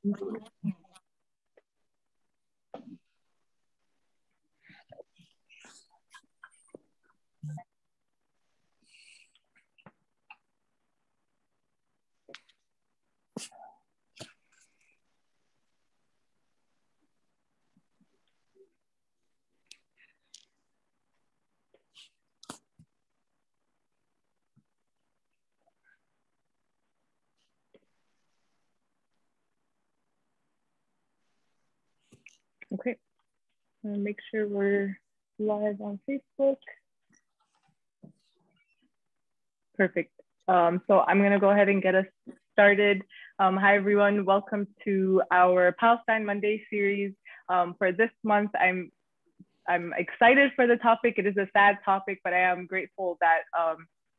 Okay, make sure we're live on Facebook. Perfect. So I'm going to go ahead and get us started. Hi, everyone. Welcome to our Palestine Monday series. For this month, I'm excited for the topic. It is a sad topic, but I am grateful that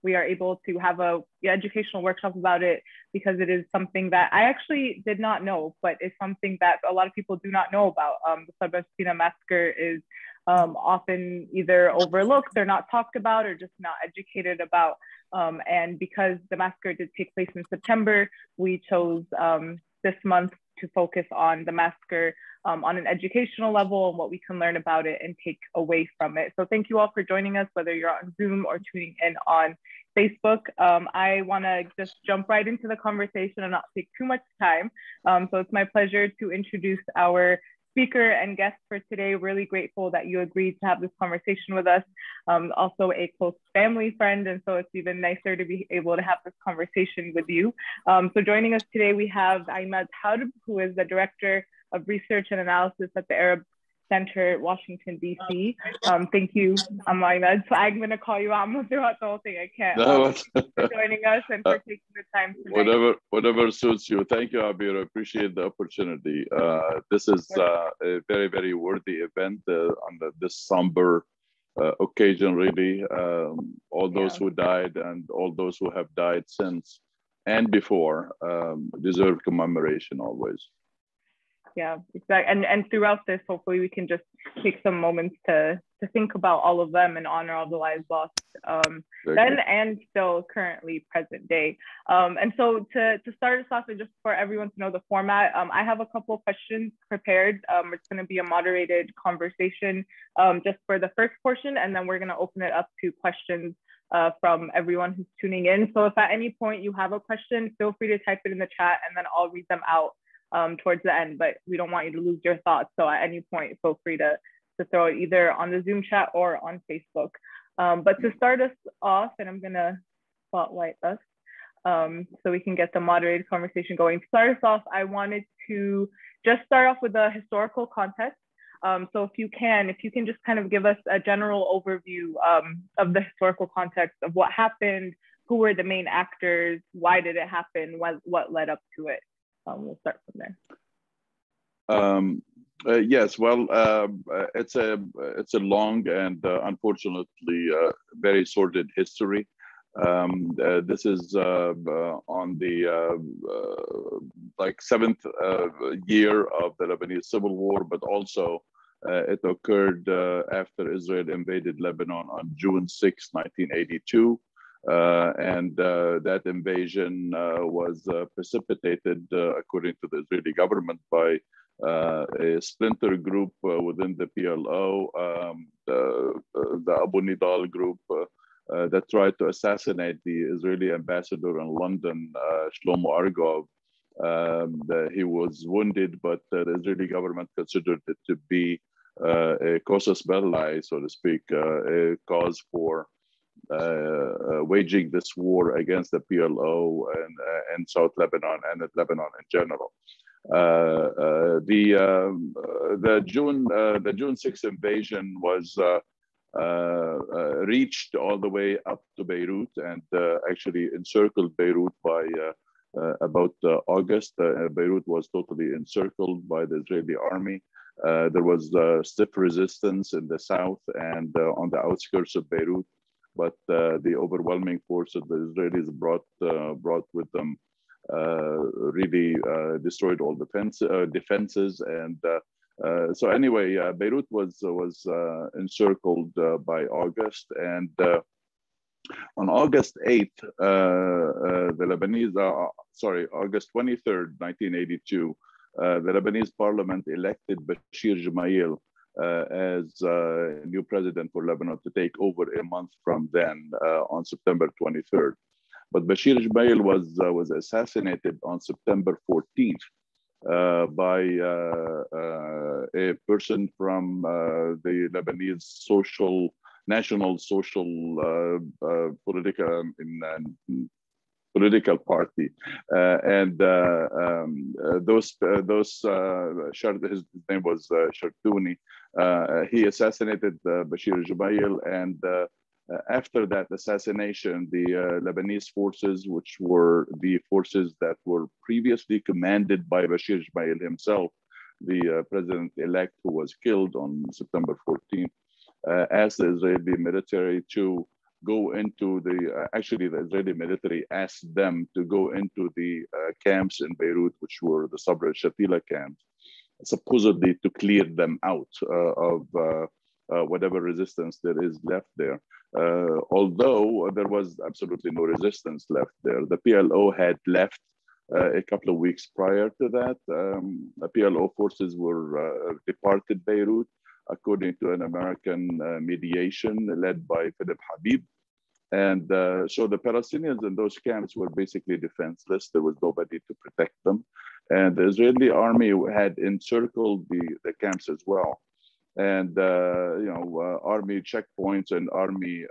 we are able to have a educational workshop about it, because it is something that I actually did not know, but it's something that a lot of people do not know about. The Shatila Massacre is often either overlooked or not talked about or just not educated about. And because the massacre did take place in September, we chose this month to focus on the massacre on an educational level and what we can learn about it and take away from it. So thank you all for joining us, whether you're on Zoom or tuning in on Facebook. I want to just jump right into the conversation and not take too much time. So it's my pleasure to introduce our speaker and guest for today. Really grateful that you agreed to have this conversation with us. Also a close family friend, and so it's even nicer to be able to have this conversation with you. So joining us today, we have Imad, who is the Director of Research and Analysis at the Arab Center, Washington, D.C. Thank you, Imad. So I'm going to call you Amma throughout the whole thing. I can't. For joining us and for taking the time today. Whatever suits you. Thank you, Abir. I appreciate the opportunity. This is a very, very worthy event on this somber occasion, really. All those who died and all those who have died since and before deserve commemoration always. Yeah, exactly. And throughout this, hopefully we can just take some moments to think about all of them and honor all the lives lost then and still currently present day. And so to start us off, and just for everyone to know the format, I have a couple of questions prepared. It's going to be a moderated conversation just for the first portion, and then we're going to open it up to questions from everyone who's tuning in. So if at any point you have a question, feel free to type it in the chat and then I'll read them out towards the end, but we don't want you to lose your thoughts. So at any point, feel free to throw it either on the Zoom chat or on Facebook. But to start us off, and I'm gonna spotlight us so we can get the moderated conversation going. To start us off, I wanted to just start off with a historical context. So if you can just kind of give us a general overview of the historical context of what happened, who were the main actors, why did it happen, what led up to it. We'll start from there. Yes, well, it's a long and unfortunately very sordid history. This is on the like 7th year of the Lebanese Civil War, but also it occurred after Israel invaded Lebanon on June 6, 1982. And that invasion was precipitated, according to the Israeli government, by a splinter group within the PLO, the Abu Nidal group that tried to assassinate the Israeli ambassador in London, Shlomo Argov. He was wounded, but the Israeli government considered it to be a casus belli, so to speak, a cause for waging this war against the PLO and South Lebanon and Lebanon in general. The June 6th invasion was reached all the way up to Beirut and actually encircled Beirut by about August. Beirut was totally encircled by the Israeli army. There was stiff resistance in the south and on the outskirts of Beirut. But the overwhelming force of the Israelis brought with them really destroyed all defenses. And so anyway, Beirut was encircled by August. And on August 8th, the Lebanese, August 23rd, 1982, the Lebanese parliament elected Bashir Gemayel as new president for Lebanon to take over a month from then on September 23rd. But Bashir Gemayel was assassinated on September 14th by a person from the Lebanese national social political party, and his name was Shartouni. He assassinated Bashir Gemayel, and after that assassination, the Lebanese forces, which were the forces that were previously commanded by Bashir Gemayel himself, the president-elect who was killed on September 14th, asked the Israeli military to go into actually the Israeli military asked them to go into the camps in Beirut, which were the Sabra and Shatila camps, supposedly to clear them out of whatever resistance there is left there. Although there was absolutely no resistance left there. The PLO had left a couple of weeks prior to that. The PLO forces were departed Beirut, according to an American mediation led by Philip Habib. And so the Palestinians in those camps were basically defenseless. There was nobody to protect them. And the Israeli army had encircled the camps as well. And, army checkpoints and army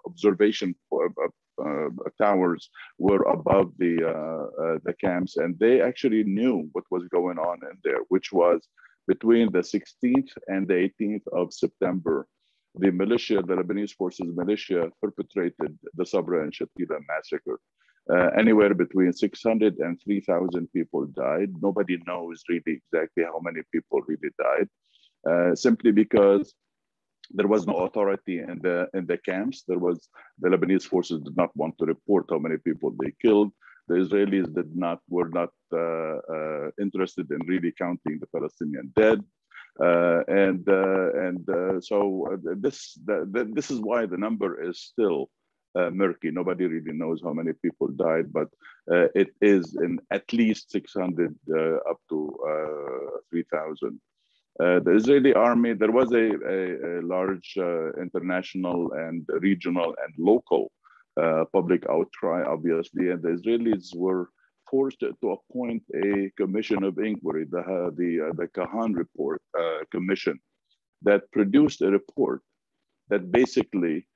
observation towers were above the camps. And they actually knew what was going on in there, which was between the 16th and the 18th of September. The militia, the Lebanese forces militia, perpetrated the Sabra and Shatila massacre. Anywhere between 600 and 3,000 people died. Nobody knows really exactly how many people really died, simply because there was no authority in the camps. The Lebanese forces did not want to report how many people they killed. The Israelis were not interested in really counting the Palestinian dead. So this is why the number is still murky. Nobody really knows how many people died, but it is in at least 600 up to 3,000. The Israeli army, there was a large international and regional and local public outcry, obviously, and the Israelis were forced to appoint a commission of inquiry, the Kahan report commission, that produced a report that basically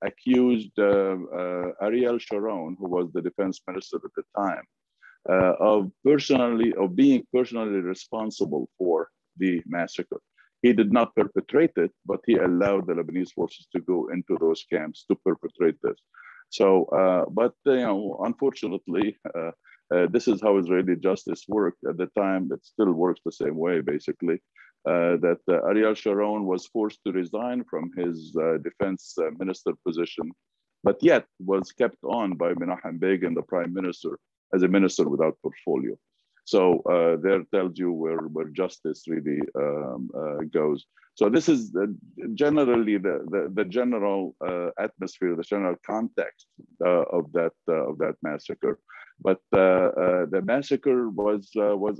accused Ariel Sharon, who was the defense minister at the time, of being personally responsible for the massacre. He did not perpetrate it, but he allowed the Lebanese forces to go into those camps to perpetrate this. So, but unfortunately, this is how Israeli justice worked at the time. It still works the same way, basically. That Ariel Sharon was forced to resign from his defense minister position, but yet was kept on by Menachem Begin, the prime minister, as a minister without portfolio. So there tells you where justice really goes. So this is generally the general atmosphere, the general context of that massacre. But the massacre was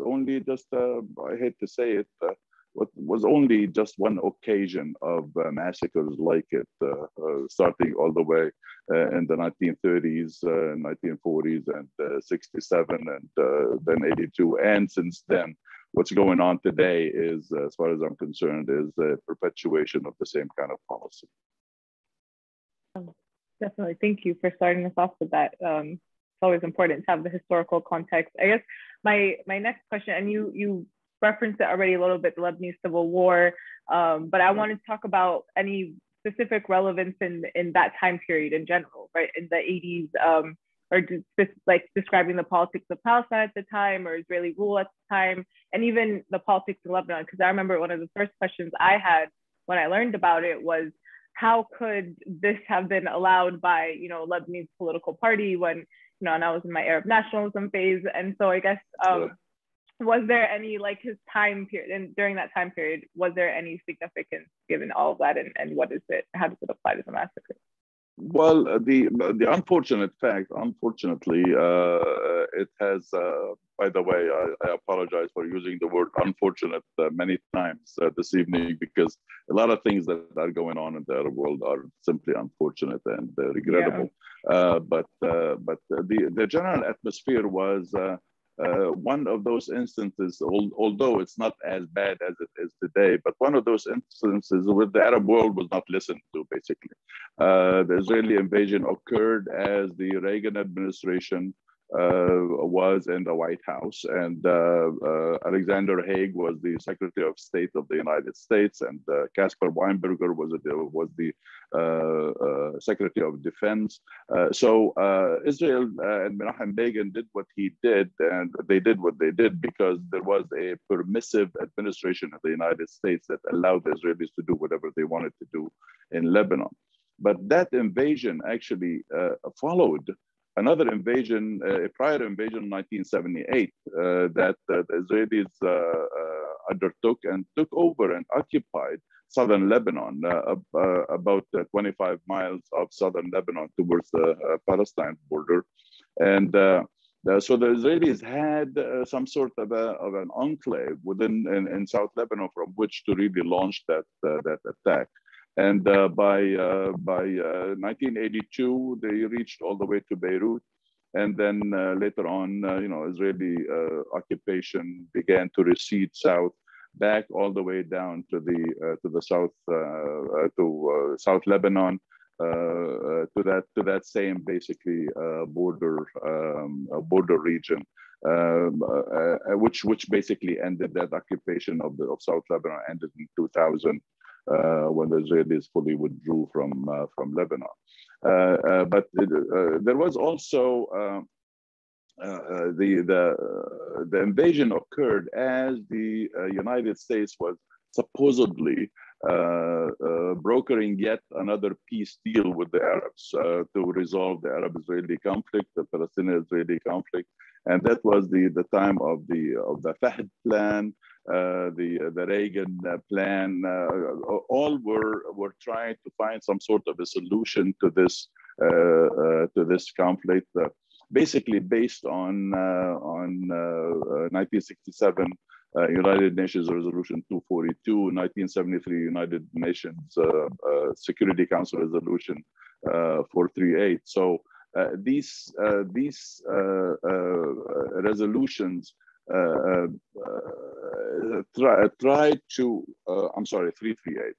only just I hate to say it, was only just one occasion of massacres like it, starting all the way in the 1930s, 1940s, and 67, and then 82. And since then, what's going on today is, as far as I'm concerned, is a perpetuation of the same kind of policy. Definitely. Thank you for starting us off with that. It's always important to have the historical context. I guess my next question, and you referenced it already a little bit, the Lebanese Civil War, but I want to talk about any specific relevance in that time period in general, right? In the 80s, or just like describing the politics of Palestine at the time, or Israeli rule at the time, and even the politics in Lebanon. Because I remember one of the first questions I had when I learned about it was, how could this have been allowed by, Lebanese political party when, and I was in my Arab nationalism phase. And so I guess, was there any, like, his time period, and during that time period, was there any significance given all of that, and what is it, how does it apply to the massacre? Well, the unfortunate fact, unfortunately, it has. By the way, I apologize for using the word unfortunate many times this evening, because a lot of things that are going on in the Arab world are simply unfortunate and Yeah. regrettable. But the general atmosphere was. One of those instances, although it's not as bad as it is today, but one of those instances where the Arab world was not listened to, basically. The Israeli invasion occurred as the Reagan administration was in the White House, and Alexander Haig was the Secretary of State of the United States, and Caspar Weinberger was the Secretary of Defense. So Israel and Menachem Begin did what he did, and they did what they did because there was a permissive administration of the United States that allowed the Israelis to do whatever they wanted to do in Lebanon. But that invasion actually followed another invasion, a prior invasion in 1978 that the Israelis undertook and took over and occupied southern Lebanon, about 25 miles of southern Lebanon towards the Palestine border. And so the Israelis had some sort of an enclave in South Lebanon from which to really launch that attack. And by 1982, they reached all the way to Beirut. And then later on, Israeli occupation began to recede south, back all the way down to the south, to South Lebanon, to that same basically border region, which basically ended that occupation of South Lebanon ended in 2000. When the Israelis fully withdrew from Lebanon. But there was also the invasion occurred as the United States was supposedly brokering yet another peace deal with the Arabs to resolve the Arab-Israeli conflict, the Palestinian-Israeli conflict, and that was the time of the Fahd plan, the Reagan plan. All were trying to find some sort of a solution to this conflict, basically based on 1967 United Nations Resolution 242, 1973 United Nations Security Council Resolution 438. So these resolutions tried to, I'm sorry, 338.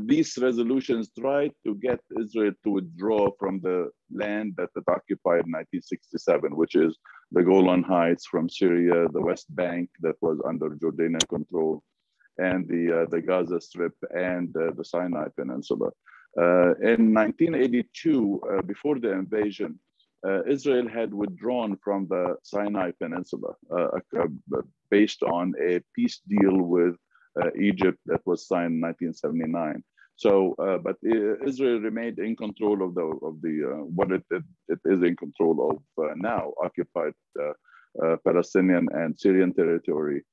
These resolutions tried to get Israel to withdraw from the land that it occupied in 1967, which is the Golan Heights from Syria, the West Bank that was under Jordanian control, and the Gaza Strip and the Sinai Peninsula. In 1982, before the invasion, Israel had withdrawn from the Sinai Peninsula based on a peace deal with Egypt that was signed in 1979. So, but Israel remained in control of what it is in control of now, occupied Palestinian and Syrian territory.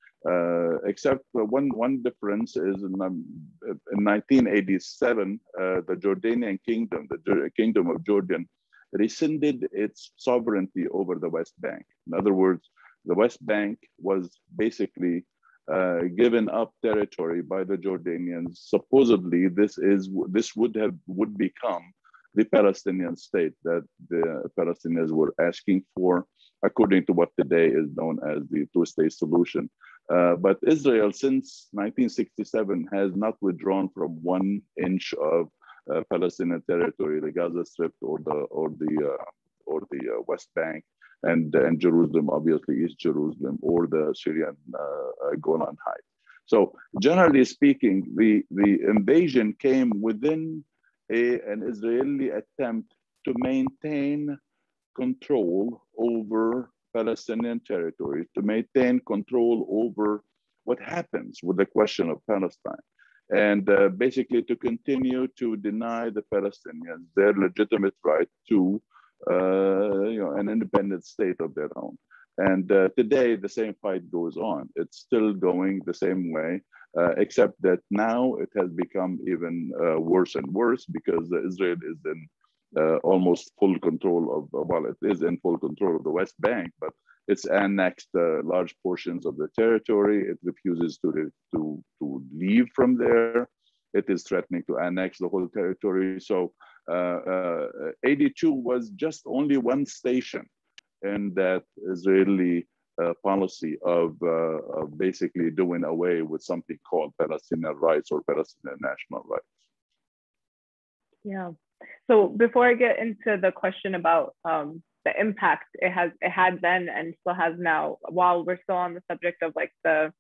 Except one difference is in 1987, the Jordanian kingdom, the Kingdom of Jordan, rescinded its sovereignty over the West Bank. In other words, the West Bank was basically given up territory by the Jordanians. Supposedly, this would become the Palestinian state that the Palestinians were asking for, according to what today is known as the two-state solution. But Israel, since 1967, has not withdrawn from 1 inch of Palestinian territory, the Gaza Strip or the West Bank, and Jerusalem, obviously East Jerusalem, or the Syrian Golan Heights. So generally speaking, the invasion came within an Israeli attempt to maintain control over Palestinian territory, to maintain control over what happens with the question of Palestine, and basically to continue to deny the Palestinians their legitimate right to an independent state of their own. And today, the same fight goes on. It's still going the same way, except that now it has become even worse and worse because Israel is in almost full control of, well, it is in full control of the West Bank, but it's annexed large portions of the territory. It refuses to leave from there. It is threatening to annex the whole territory. So 82 was just only one station in that Israeli policy of basically doing away with something called Palestinian rights or Palestinian national rights. Yeah. So before I get into the question about the impact it had then and still has now, while we're still on the subject of like the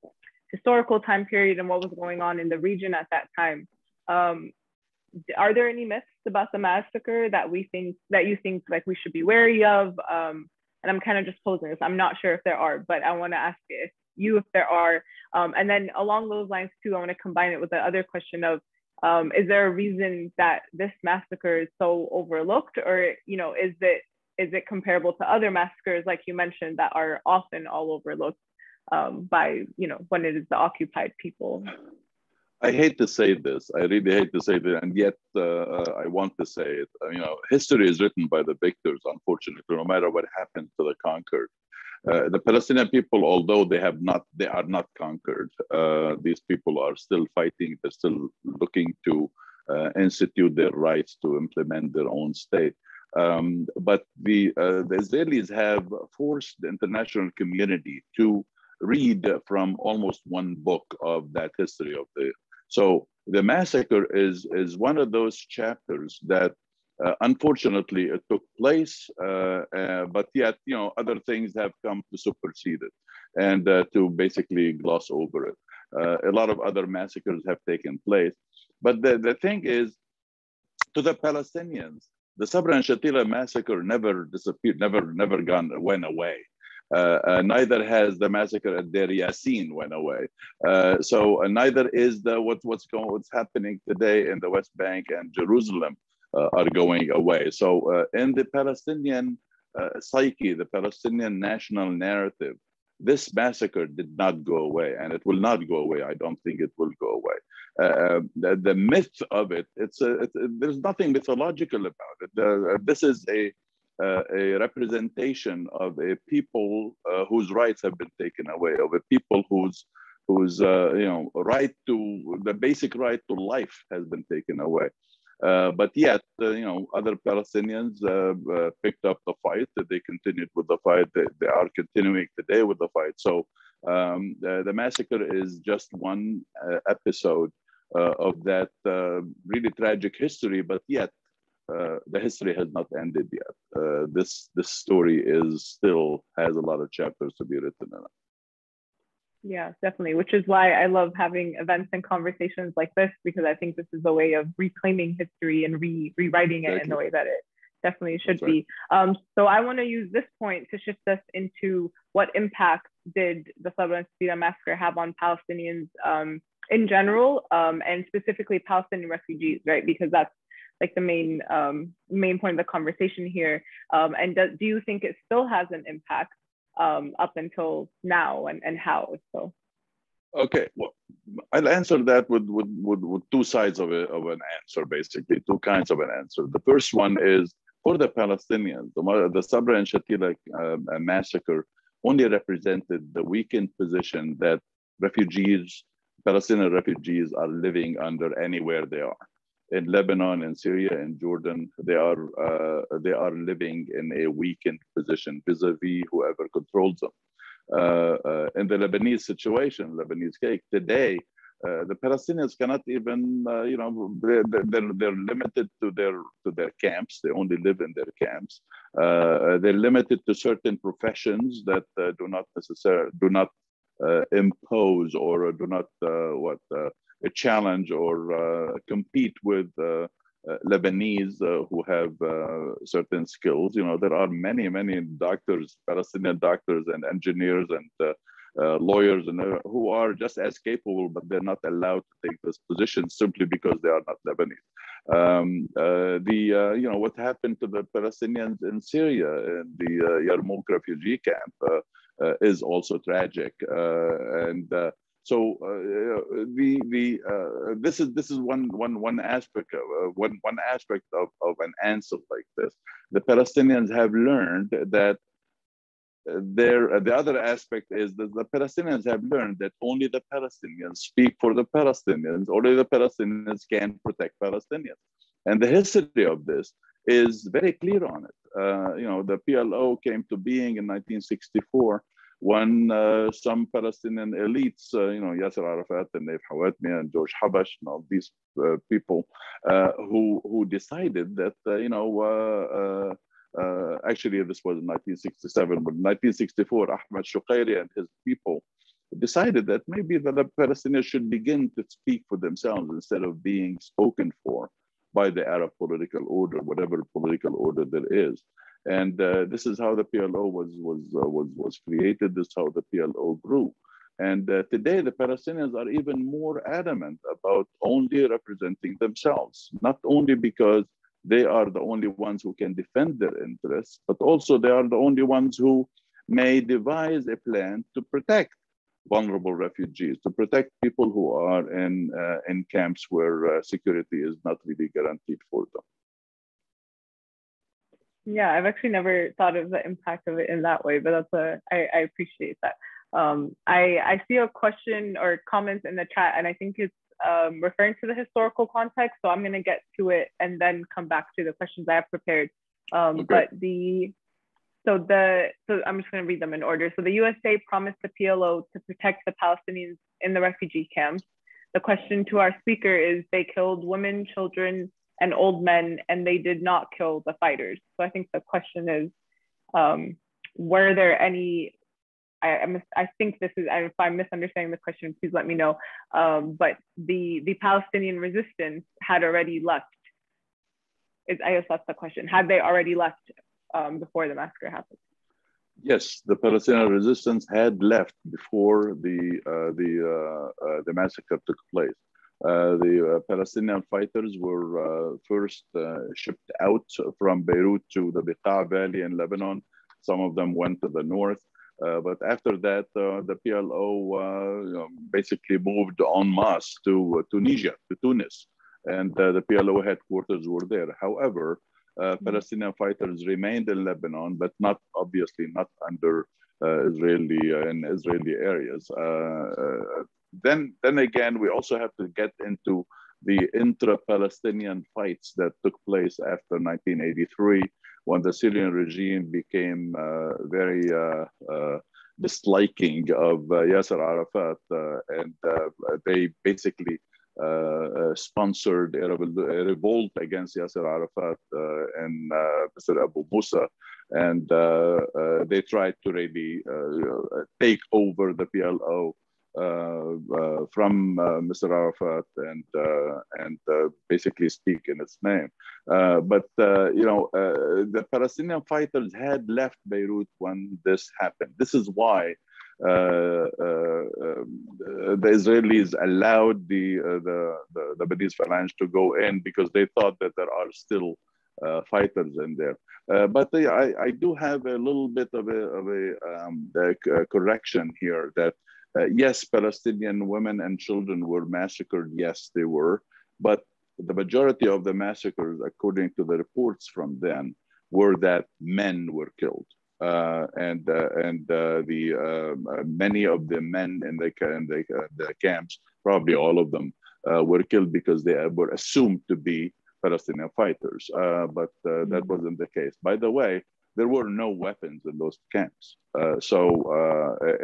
historical time period and what was going on in the region at that time, are there any myths about the massacre that you think like we should be wary of? And I'm kind of just posing this. I'm not sure if there are, but I want to ask if there are. And then along those lines too, I want to combine it with the other question of, is there a reason that this massacre is so overlooked, or is it comparable to other massacres like you mentioned that are often all overlooked by when it is the occupied people? I hate to say this. I really hate to say that, and yet I want to say it. History is written by the victors, unfortunately, no matter what happened to the conquered. The Palestinian people, although they are not conquered. These people are still fighting. They're still looking to institute their rights to implement their own state. But the Israelis have forced the international community to read from almost one book of that history of the. So the massacre is one of those chapters that unfortunately it took place, but yet other things have come to supersede it and to basically gloss over it. A lot of other massacres have taken place, but the thing is, to the Palestinians, the Sabra and Shatila massacre never disappeared, never went away. Neither has the massacre at Deir Yassin went away. So neither is what's happening today in the West Bank and Jerusalem are going away. So in the Palestinian psyche, the Palestinian national narrative, this massacre did not go away, and it will not go away. I don't think it will go away. The myth of it, there's nothing mythological about it. This is a representation of a people whose rights have been taken away, of a people whose right to the basic right to life has been taken away. But yet, other Palestinians picked up the fight. They continued with the fight. They are continuing today with the fight. So the massacre is just one episode of that really tragic history. But yet, the history has not ended yet. This story still has a lot of chapters to be written in it. Yeah, definitely, which is why I love having events and conversations like this, because I think this is a way of reclaiming history and rewriting it in the way that it definitely should be. So I want to use this point to shift us into what impact did the Sabra and Shatila massacre have on Palestinians in general, and specifically Palestinian refugees, right? Because that's like the main point of the conversation here. And do you think it still has an impact up until now, and how so? Okay, well, I'll answer that with two sides of an answer, basically, two kinds of an answer. The first one is for the Palestinians, the Sabra and Shatila massacre only represented the weakened position that Palestinian refugees are living under anywhere they are. In Lebanon, in Syria, in Jordan, they are living in a weakened position vis-a-vis whoever controls them. In the Lebanese situation, Lebanese case today, the Palestinians cannot even, they're limited to their camps. They only live in their camps. They're limited to certain professions that do not impose or do not challenge or compete with Lebanese who have certain skills. There are many doctors, Palestinian doctors and engineers and lawyers who are just as capable, but they're not allowed to take this position simply because they are not Lebanese. What happened to the Palestinians in Syria, in the Yarmouk refugee camp, is also tragic. This is one aspect one aspect of an answer like this. The Palestinians have learned that the other aspect is that the Palestinians have learned that only the Palestinians speak for the Palestinians. Only the Palestinians can protect Palestinians, and the history of this is very clear on it. The PLO came to being in 1964 when some Palestinian elites, Yasser Arafat and Naif Hawatmi and George Habash and all these people who decided that, actually this was in 1967, but in 1964, Ahmed Shuqairi and his people decided that maybe the Palestinians should begin to speak for themselves instead of being spoken for by the Arab political order, whatever political order there is. And this is how the PLO was created. This is how the PLO grew. And today, the Palestinians are even more adamant about only representing themselves, not only because they are the only ones who can defend their interests, but also they are the only ones who may devise a plan to protect vulnerable refugees, to protect people who are in camps where security is not really guaranteed for them. Yeah, I've actually never thought of the impact of it in that way, but I appreciate that. I see a question or comments in the chat, and I think it's referring to the historical context. So I'm going to get to it and then come back to the questions I have prepared. Okay. But so I'm just going to read them in order. So the USA promised the PLO to protect the Palestinians in the refugee camps. The question to our speaker is, they killed women, children, and old men, and they did not kill the fighters. So I think the question is, were there any, I think this is, if I'm misunderstanding the question, please let me know. But the Palestinian resistance had already left. I guess that's the question. Had they already left before the massacre happened? Yes, the Palestinian resistance had left before the massacre took place. The Palestinian fighters were first shipped out from Beirut to the Beqa Valley in Lebanon. Some of them went to the north. But after that, the PLO basically moved en masse to Tunisia, to Tunis. And the PLO headquarters were there. However, Palestinian fighters remained in Lebanon, but obviously not under Israeli areas. Then again, we also have to get into the intra-Palestinian fights that took place after 1983, when the Syrian regime became very disliking of Yasser Arafat, and they basically sponsored a revolt against Yasser Arafat and Mr. Abu Musa, and they tried to really take over the PLO from Mr. Arafat and basically speak in its name. But the Palestinian fighters had left Beirut when this happened. This is why the Israelis allowed the Lebanese phalanx to go in, because they thought that there are still fighters in there. But I do have a little bit of a correction here that yes, Palestinian women and children were massacred. Yes, they were. But the majority of the massacres, according to the reports from then, were that men were killed. Many of the men in the camps, probably all of them, were killed because they were assumed to be Palestinian fighters. But that wasn't the case. By the way, there were no weapons in those camps. So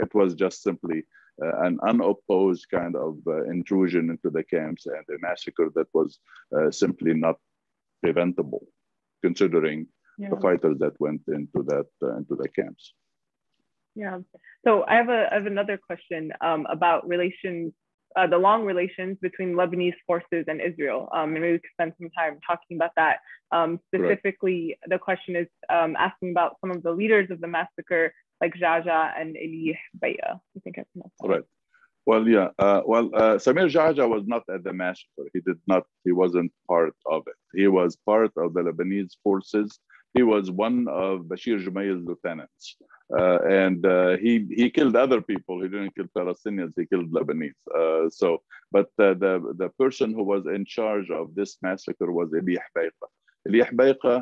it was just simply an unopposed kind of intrusion into the camps and a massacre that was simply not preventable, considering the fighters that went into the camps. Yeah. So I have another question about relations, the long relations between Lebanese forces and Israel. And maybe we could spend some time talking about that. Specifically, right. The question is asking about some of the leaders of the massacre, like Jaja and Eli Baya. I think I pronounced that. Right. Well, yeah. Samir Jaja was not at the massacre. He wasn't part of it. He was part of the Lebanese forces. he was one of Bashir Jumayl's lieutenants. And he killed other people. He didn't kill Palestinians, he killed Lebanese. But the person who was in charge of this massacre was Eli Hbaiqa. Eli Hbaiqa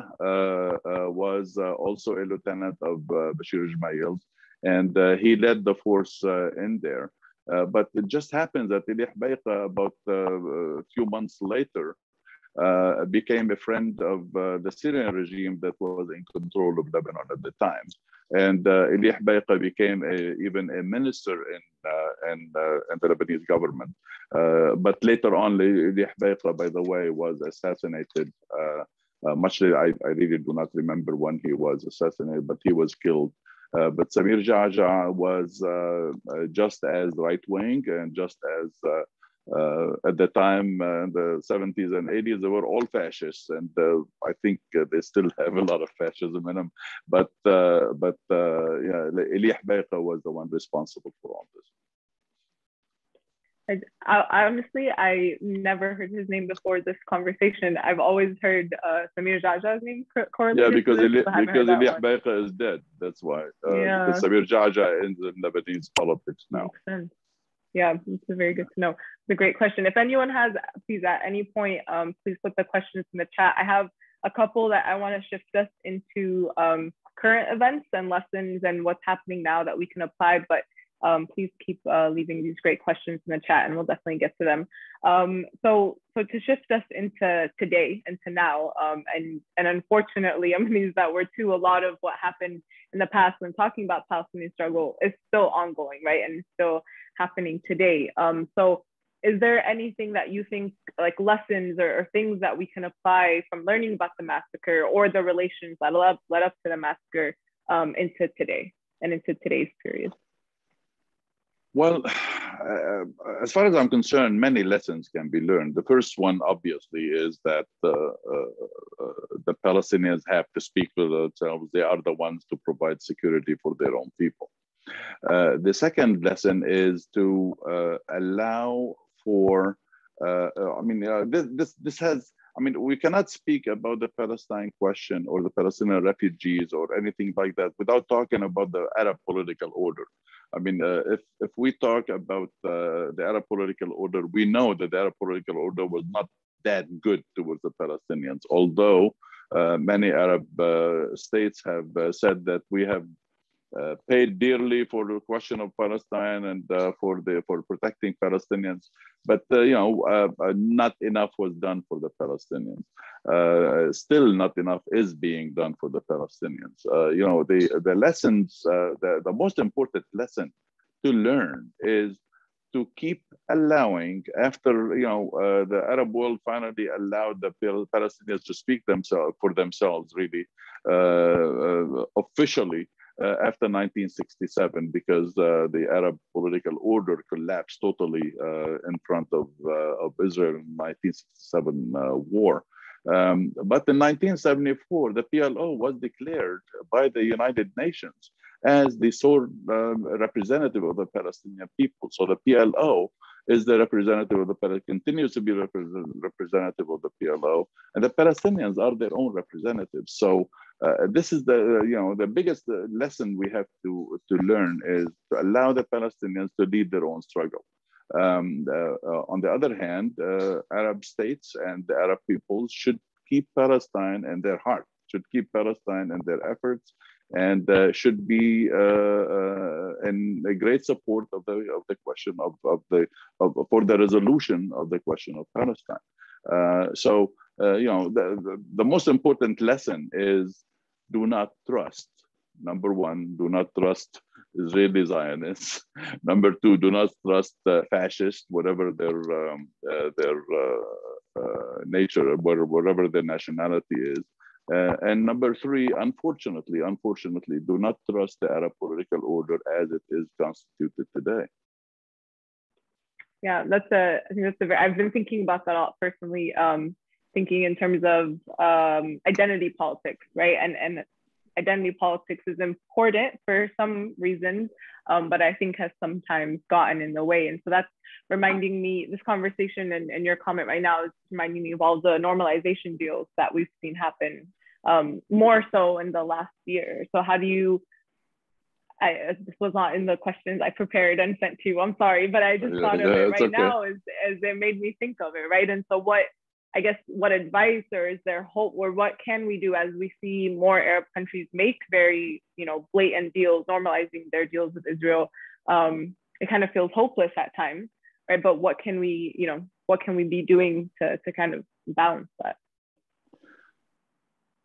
was also a lieutenant of Bashir Jumayl's, and he led the force in there. But it just happens that Eli Hbaiqa, about a few months later, became a friend of the Syrian regime that was in control of Lebanon at the time. And Eli Hbaiqa became even a minister in the Lebanese government. But later on, Eli Hbaiqa, by the way, was assassinated. Much later, I really do not remember when he was assassinated, but he was killed. But Samir Ja'ja was just as right-wing and just as at the time, in the 70s and 80s, they were all fascists, and I think they still have a lot of fascism in them. But yeah, Eli Hbaiqa was the one responsible for all this. Honestly, I never heard his name before this conversation. I've always heard Samir Ja'ja's name correlated. Yeah, because Eli Hbaiqa is dead. That's why. Yeah. Because Samir Ja'ja is in Lebanese politics now. Makes sense. Yeah, it's very good to know. It's a great question. If anyone has, please at any point, please put the questions in the chat. I have a couple that I want to shift us into current events and lessons and what's happening now that we can apply. But please keep leaving these great questions in the chat, and we'll definitely get to them. So to shift us into today and to now, and unfortunately, I'm going to use that word too. A lot of what happened in the past when talking about Palestinian struggle is still ongoing, right? And still happening today. So is there anything that you think, like lessons or things that we can apply from learning about the massacre or the relations that led up to the massacre into today and into today's period? Well, as far as I'm concerned, many lessons can be learned. The first one, obviously, is that the Palestinians have to speak for themselves. They are the ones to provide security for their own people. The second lesson is to allow for, this has, we cannot speak about the Palestine question or the Palestinian refugees or anything like that without talking about the Arab political order. If we talk about the Arab political order, we know that the Arab political order was not that good towards the Palestinians, although many Arab states have said that we have paid dearly for the question of Palestine and for protecting Palestinians, but not enough was done for the Palestinians. Still, not enough is being done for the Palestinians. The lessons, the most important lesson to learn is to keep allowing, after the Arab world finally allowed the Palestinians to speak for themselves, really officially. After 1967, because the Arab political order collapsed totally in front of Israel in 1967 war. But in 1974, the PLO was declared by the United Nations as the sole representative of the Palestinian people. So the PLO is the representative of the Palestinians, continues to be representative of the PLO, and the Palestinians are their own representatives. So this is the biggest lesson we have to learn, is to allow the Palestinians to lead their own struggle. On the other hand, Arab states and the Arab peoples should keep Palestine in their heart, should keep Palestine in their efforts, and should be in a great support of the question for the resolution of the question of Palestine. The most important lesson is, do not trust. Number one, do not trust Israeli Zionists. Number two, do not trust fascists, whatever their nature, whatever their nationality is. And number three, unfortunately, do not trust the Arab political order as it is constituted today. Yeah, I've been thinking about that a lot personally, thinking in terms of identity politics, right? And identity politics is important for some reasons, but I think has sometimes gotten in the way. And so that's reminding me, this conversation and your comment right now is reminding me of all the normalization deals that we've seen happen more so in the last year. So how do you, this was not in the questions I prepared and sent to you, I'm sorry, but I just thought of it right now as it made me think of it, right? And so what advice, or is there hope, or what can we do as we see more Arab countries make very, blatant deals, normalizing their deals with Israel? It kind of feels hopeless at times, right? But what can we be doing to kind of balance that?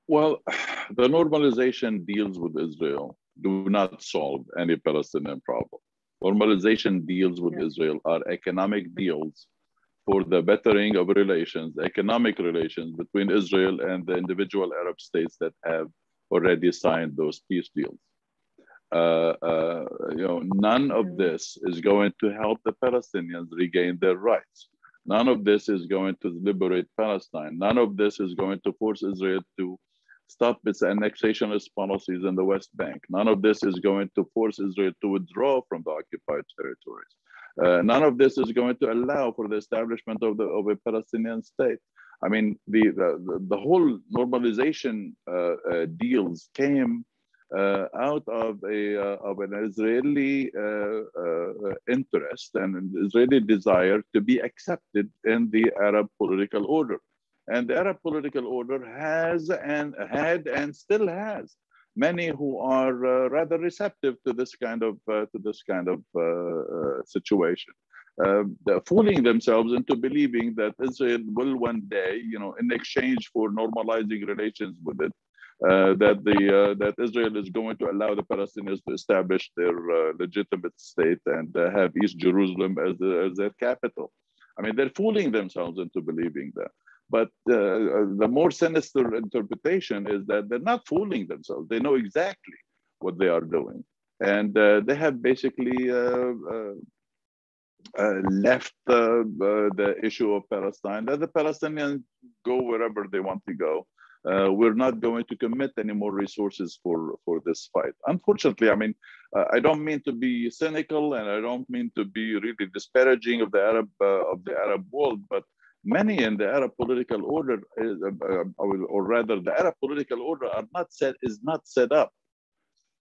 Well, the normalization deals with Israel do not solve any Palestinian problem. Normalization deals with Israel are economic deals for the bettering of relations, economic relations between Israel and the individual Arab states that have already signed those peace deals. None of this is going to help the Palestinians regain their rights. None of this is going to liberate Palestine. None of this is going to force Israel to stop its annexationist policies in the West Bank. None of this is going to force Israel to withdraw from the occupied territories. None of this is going to allow for the establishment of a Palestinian state. I mean, the whole normalization deals came out of an Israeli interest and an Israeli desire to be accepted in the Arab political order. And the Arab political order has and had and still has many who are rather receptive to this kind of situation, fooling themselves into believing that Israel will one day, in exchange for normalizing relations with it, that Israel is going to allow the Palestinians to establish their legitimate state and have East Jerusalem as their capital. I mean, they're fooling themselves into believing that. But the more sinister interpretation is that they're not fooling themselves. They know exactly what they are doing. And they have basically left the issue of Palestine. Let the Palestinians go wherever they want to go. We're not going to commit any more resources for this fight. Unfortunately, I mean, I don't mean to be cynical, and I don't mean to be really disparaging of the Arab world, but many in the Arab political order, or rather, the Arab political order is not set up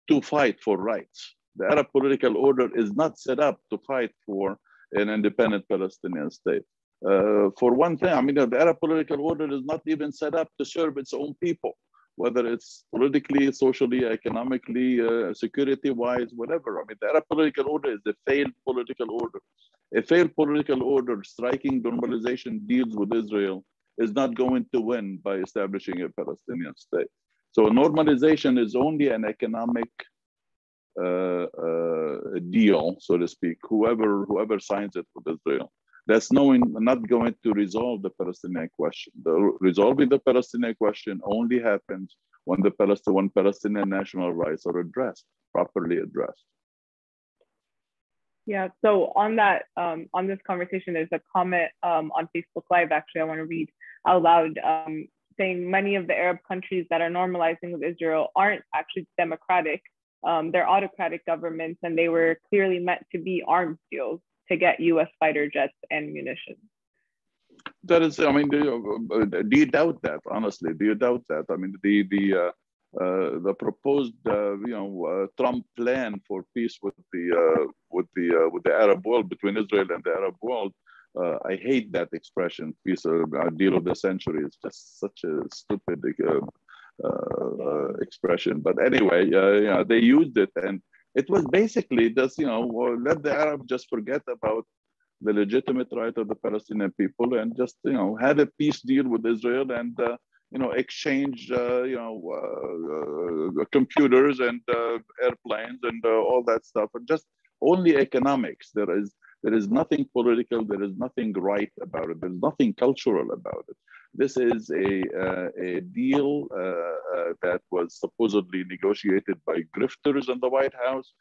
to fight for rights. The Arab political order is not set up to fight for an independent Palestinian state. For one thing, I mean, the Arab political order is not even set up to serve its own people, whether it's politically, socially, economically, security-wise, whatever. I mean, the Arab political order is a failed political order. A failed political order striking normalization deals with Israel is not going to win by establishing a Palestinian state. So normalization is only an economic deal, so to speak. Whoever signs it with Israel, that's not going to resolve the Palestinian question. Resolving the Palestinian question only happens when Palestinian national rights are properly addressed. Yeah, so on that, on this conversation, there's a comment on Facebook Live, actually, I want to read out loud, saying many of the Arab countries that are normalizing with Israel aren't actually democratic. They're autocratic governments, and they were clearly meant to be arms deals to get US fighter jets and munitions. That is, I mean, do you doubt that, honestly? Do you doubt that? I mean, the proposed, Trump plan for peace with the Arab world, between Israel and the Arab world, I hate that expression, peace, deal of the century. It's just such a stupid expression. But anyway, they used it, and it was basically just, let the Arabs just forget about the legitimate right of the Palestinian people and just, had a peace deal with Israel and, exchange, computers and airplanes and all that stuff, and just only economics. There is nothing political. There is nothing right about it. There's nothing cultural about it. This is a deal that was supposedly negotiated by grifters in the White House,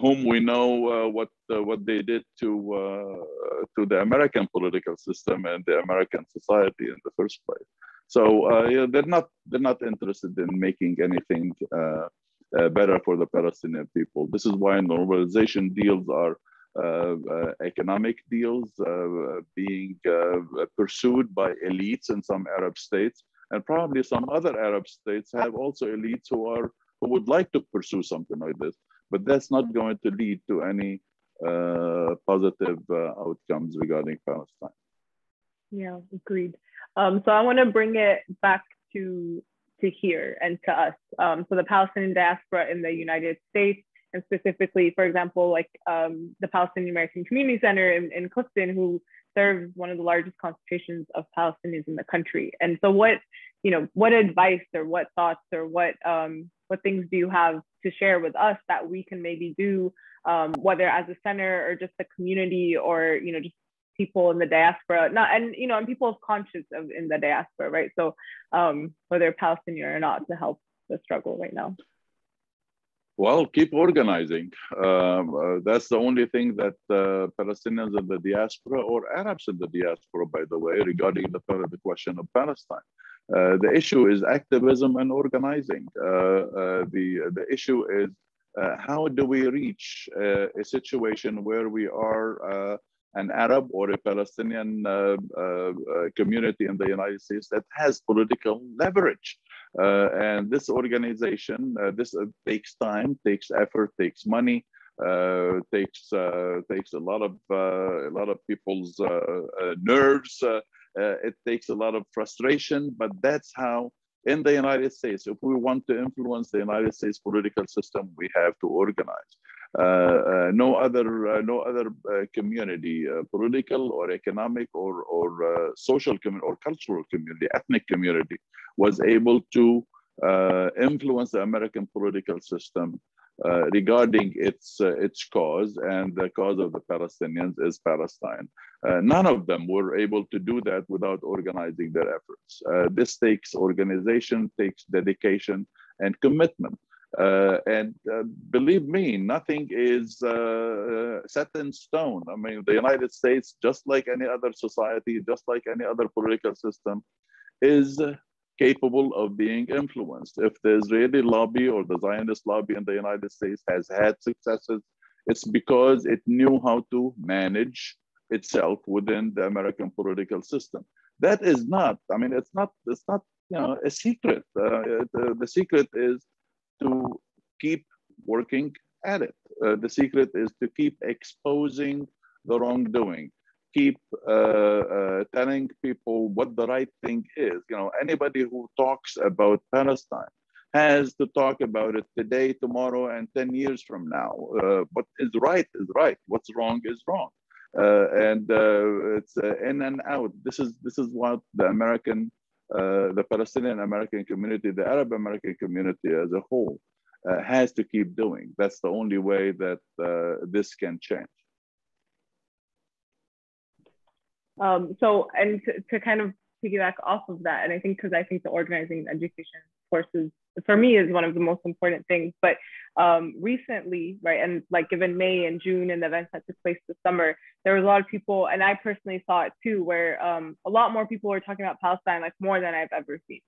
whom we know what they did to the American political system and the American society in the first place. So they're not interested in making anything better for the Palestinian people. This is why normalization deals are economic deals being pursued by elites in some Arab states, and probably some other Arab states have also elites who would like to pursue something like this, but that's not going to lead to any positive outcomes regarding Palestine. Yeah, agreed. So I want to bring it back to here and to us. So the Palestinian diaspora in the United States, and specifically, for example, like the Palestinian American Community Center in Clifton, who serves one of the largest concentrations of Palestinians in the country. And so what advice or what thoughts or what things do you have to share with us that we can maybe do, whether as a center or just a community or, just people in the diaspora, and people of conscience in the diaspora, right? So whether Palestinian or not, to help the struggle right now. Well, keep organizing. That's the only thing that Palestinians in the diaspora, or Arabs in the diaspora, by the way, regarding the question of Palestine. The issue is activism and organizing. The issue is how do we reach a situation where we are an Arab or a Palestinian community in the United States that has political leverage. And this organization, this takes time, takes effort, takes money, takes a lot of people's nerves. It takes a lot of frustration, but that's how. In the United States, if we want to influence the United States political system, we have to organize. No other community, political or economic or social community or cultural community, ethnic community, was able to influence the American political system regarding its cause, and the cause of the Palestinians is Palestine. None of them were able to do that without organizing their efforts. This takes organization, takes dedication and commitment. And believe me, nothing is set in stone. I mean, the United States, just like any other society, just like any other political system, is capable of being influenced. If the Israeli lobby or the Zionist lobby in the United States has had successes, it's because it knew how to manage itself within the American political system. That is not, I mean, it's not a secret. The secret is to keep working at it. The secret is to keep exposing the wrongdoing, keep telling people what the right thing is. Anybody who talks about Palestine has to talk about it today, tomorrow, and 10 years from now. What is right is right. What's wrong is wrong. And it's in and out. This is what the Palestinian American community, the Arab American community as a whole, has to keep doing. That's the only way that this can change. So, and to kind of piggyback off of that, and I think the organizing and education courses, for me, is one of the most important things. But recently, right, and like given May and June and the events that took place this summer, there was a lot of people, and I personally saw it too, where a lot more people were talking about Palestine, like more than I've ever seen.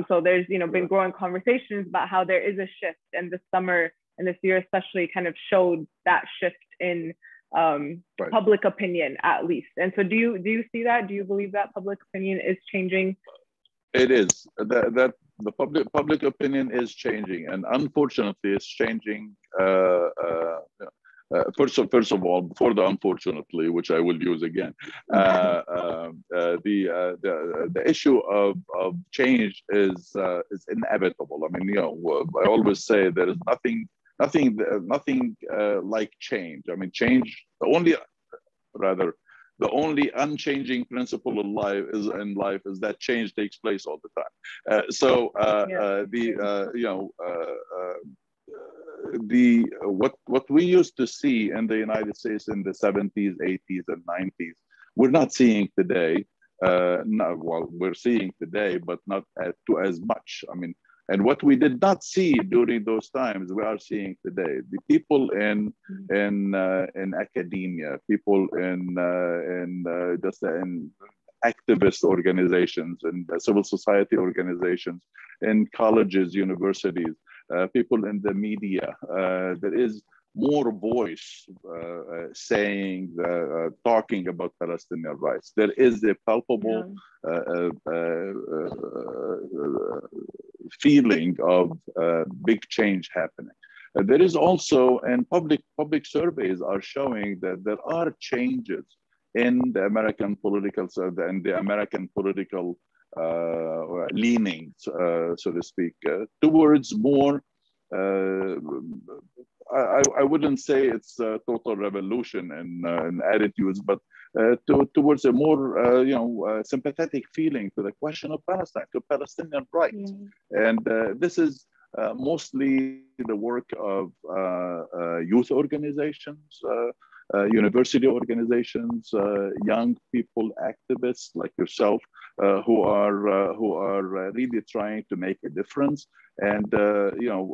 So there's been growing conversations about how there is a shift, and this summer and this year especially kind of showed that shift in public opinion, at least. And so do you see that? Do you believe that public opinion is changing? It is. That the public opinion is changing, and unfortunately it's changing. First of all, before the unfortunately, which I will use again, the issue of change is inevitable. I mean, I always say there is nothing like change. I mean, change, the only unchanging principle in life is that change takes place all the time. What we used to see in the United States in the 70s, 80s, and 90s, we're not seeing today. We're seeing today, but not to as much. I mean, and what we did not see during those times, we are seeing today. The people in academia, people in activist organizations and civil society organizations, in colleges, universities, people in the media. There is more voice saying, talking about Palestinian rights. There is a palpable feeling of big change happening. There is also, and public surveys are showing that there are changes in the American political and the American political leanings, so to speak, towards more. I wouldn't say it's a total revolution in attitudes, but towards a more sympathetic feeling to the question of Palestine, to Palestinian rights, and this is mostly the work of youth organizations, university organizations, young people, activists like yourself, who are really trying to make a difference. And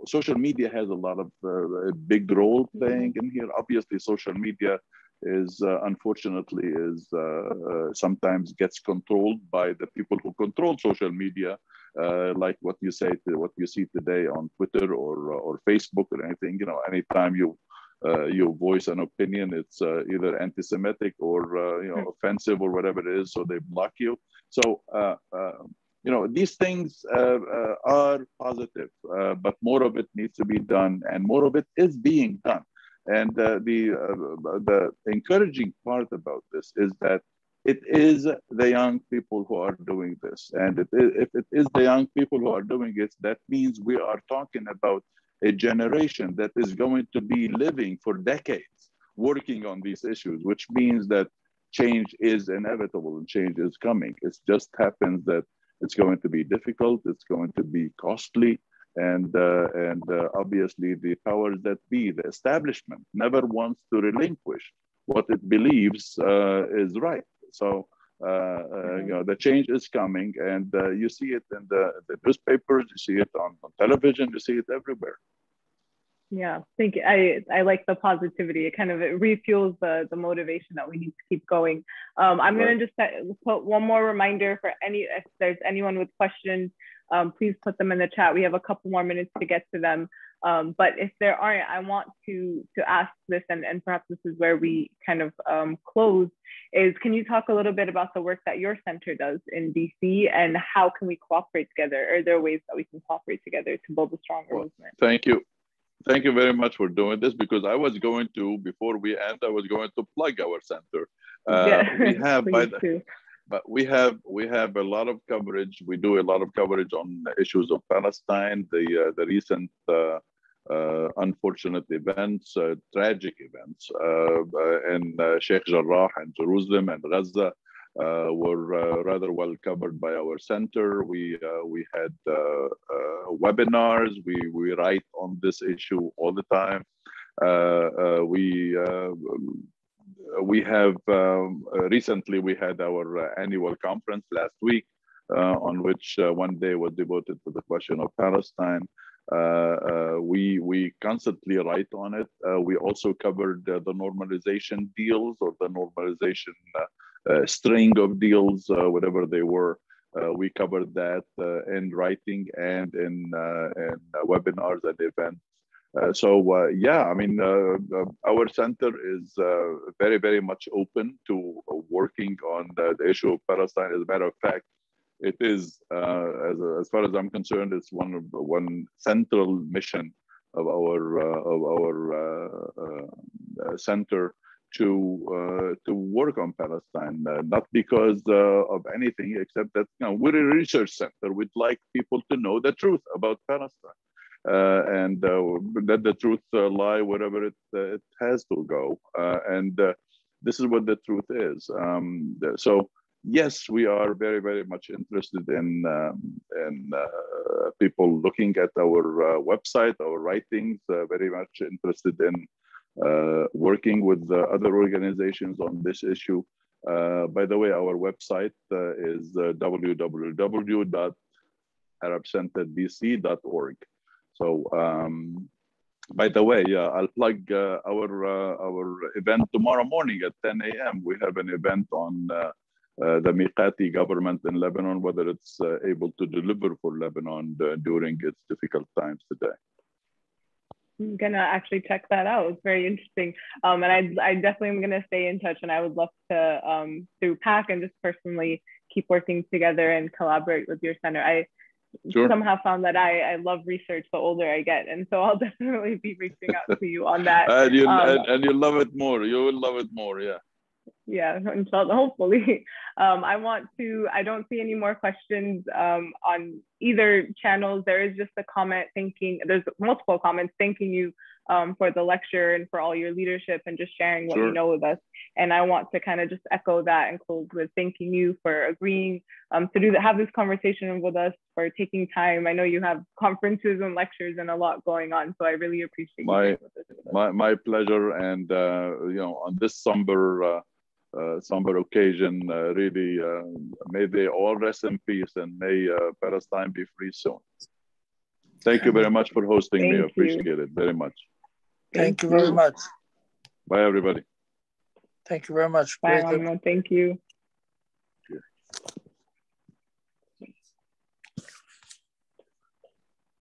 social media has a lot of a big role playing in here. Obviously, social media is unfortunately sometimes gets controlled by the people who control social media, like what you see today on Twitter or Facebook or anything. Anytime you voice an opinion, it's either anti-Semitic or offensive or whatever it is, so they block you. So these things are positive, but more of it needs to be done, and more of it is being done. And the encouraging part about this is that it is the young people who are doing this. And if it is the young people who are doing it, that means we are talking about a generation that is going to be living for decades working on these issues, which means that change is inevitable and change is coming. It just happens that it's going to be difficult, it's going to be costly, and obviously the powers that be, the establishment, never wants to relinquish what it believes is right. So the change is coming, and you see it in the newspapers, you see it on television, you see it everywhere. Yeah, thank you. I like the positivity. It kind of refuels the motivation that we need to keep going. I'm going to just put one more reminder for if there's anyone with questions, please put them in the chat. We have a couple more minutes to get to them. But if there aren't, I want to ask this, and perhaps this is where we kind of close, is can you talk a little bit about the work that your center does in DC, and how can we cooperate together? Are there ways that we can cooperate together to build a stronger movement? Thank you. Thank you very much for doing this, because I was going to, before we end, I was going to plug our center. We have, but we have a lot of coverage. We do a lot of coverage on issues of Palestine, the recent unfortunate events, tragic events in Sheikh Jarrah and Jerusalem and Gaza. Were rather well covered by our center. We had webinars. We write on this issue all the time. We have recently we had our annual conference last week, on which one day was devoted to the question of Palestine. We constantly write on it. We also covered the normalization deals, or the normalization string of deals, whatever they were. We covered that in writing and in webinars and events. Yeah, I mean, our center is very, very much open to working on the issue of Palestine. As a matter of fact, it is, as far as I'm concerned, it's one central mission of our center to work on Palestine, not because of anything except that we're a research center. We'd like people to know the truth about Palestine, and let the truth lie wherever it has to go. And this is what the truth is. So yes, we are very, very much interested in people looking at our website, our writings. Very much interested in working with other organizations on this issue. By the way, our website is www.arabcenterdc.org. So, by the way, I'll plug our event tomorrow morning at 10 a.m. We have an event on the Miqati government in Lebanon, whether it's able to deliver for Lebanon during its difficult times today. I'm gonna actually check that out. It's very interesting. And I definitely am gonna stay in touch, and I would love to through PAC and just personally keep working together and collaborate with your center. I somehow found that I love research the older I get, and so I'll definitely be reaching out to you on that. And you love it more. You will love it more. Yeah. Yeah, inshallah, hopefully. I don't see any more questions on either channels. There is just a comment there's multiple comments thanking you for the lecture and for all your leadership and just sharing what you know with us. And I want to kind of just echo that and close with thanking you for agreeing to have this conversation with us, for taking time. I know you have conferences and lectures and a lot going on, so I really appreciate my pleasure. And on this somber occasion, really, may they all rest in peace, and may Palestine be free soon. Thank you very much for hosting me. I appreciate it very much. Thank you very much. Bye, everybody. Thank you very much. Bye, Thank you.